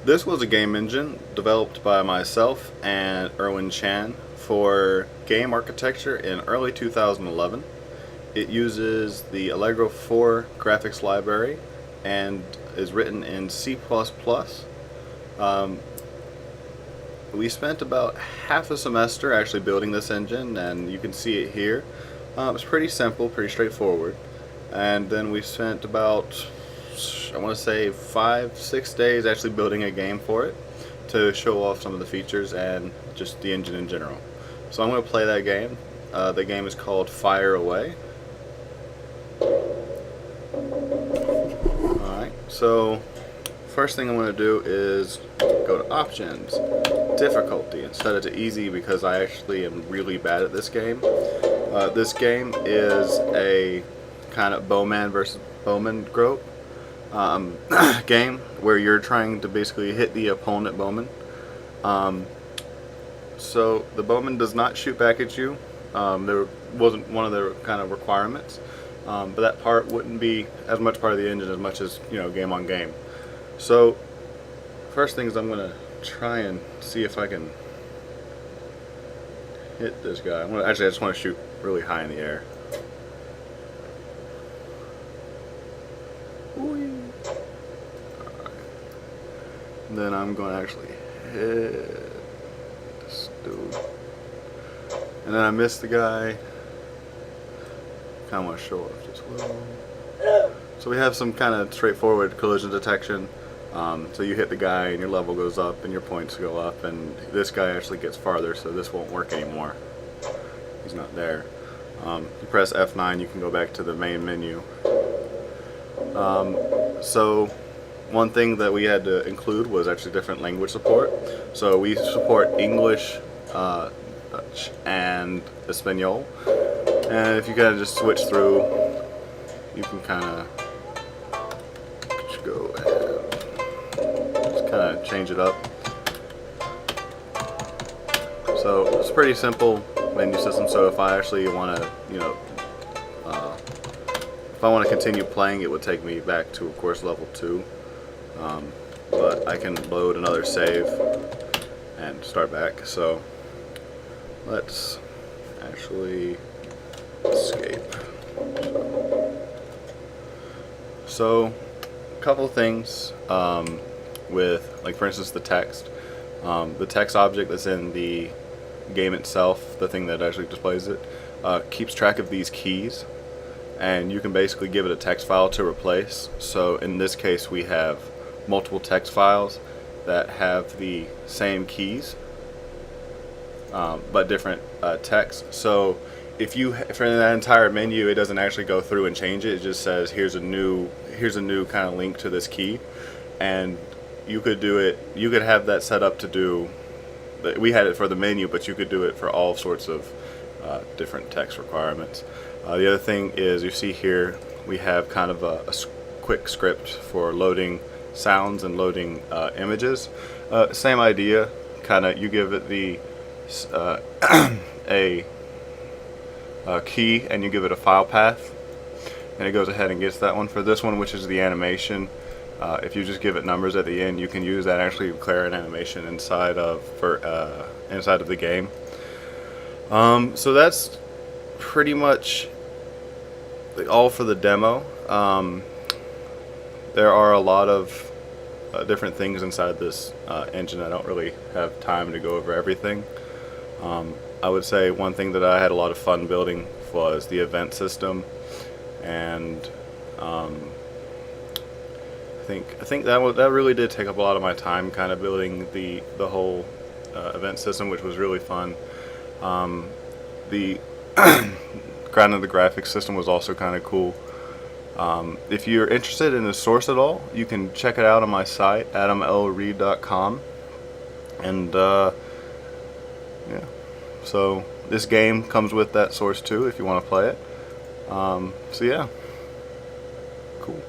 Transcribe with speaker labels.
Speaker 1: This was a game engine developed by myself and Erwin Chan for game architecture in early 2011. It uses the Allegro 4 graphics library and is written in C++. Um, we spent about half a semester actually building this engine, and you can see it here. It's pretty simple, pretty straightforward. And then we spent about, I want to say, 5-6 days actually building a game for it to show off some of the features and just the engine in general. So I'm going to play that game. The game is called Fire Away. Alright, so first thing I'm going to do is go to Options, Difficulty, and set it to Easy because I actually am really bad at this game. This game is a kind of bowman versus bowman grope game where you're trying to basically hit the opponent bowman. So the bowman does not shoot back at you. There wasn't one of the kind of requirements, but that part wouldn't be as much part of the engine as much as, you know, game on game. So first thing is I'm going to try and see if I can hit this guy. I just want to shoot really high in the air. And then I'm going to actually hit this dude. And then I missed the guy. Kind of want to show off just a little. So we have some kind of straightforward collision detection. So you hit the guy and your level goes up and your points go up, and this guy actually gets farther, so this won't work anymore. He's not there. You press F9, you can go back to the main menu. So one thing that we had to include was actually different language support. So we support English, Dutch, and Espanol. And if you kind of just switch through, you can kind of go and just kind of change it up. So it's a pretty simple menu system. So if I actually want to, you know, if I want to continue playing, it would take me back to, of course, level 2. But I can load another save and start back. So let's actually escape. So a couple things with, like, for instance, the text. The text object that's in the game itself, the thing that actually displays it, keeps track of these keys, and you can basically give it a text file to replace. So in this case we have multiple text files that have the same keys but different text. So if you, for that entire menu, it doesn't actually go through and change it. It just says here's a new kind of link to this key, and you could do it. You could have that set up to do. We had it for the menu, but you could do it for all sorts of different text requirements. The other thing is, you see here we have kind of a quick script for loading sounds and loading images. Same idea, kind of. You give it the a key and you give it a file path, and it goes ahead and gets that one. For this one, which is the animation, if you just give it numbers at the end, you can use that and actually declare an animation inside of the game. So that's pretty much all for the demo. There are a lot of different things inside this engine. I don't really have time to go over everything. I would say one thing that I had a lot of fun building was the event system, and I think that really did take up a lot of my time, kind of building the whole event system, which was really fun. The ground of the graphics system was also kind of cool. If you're interested in the source at all, you can check it out on my site, adamlreed.com. And yeah, so this game comes with that source too if you want to play it. So yeah, cool.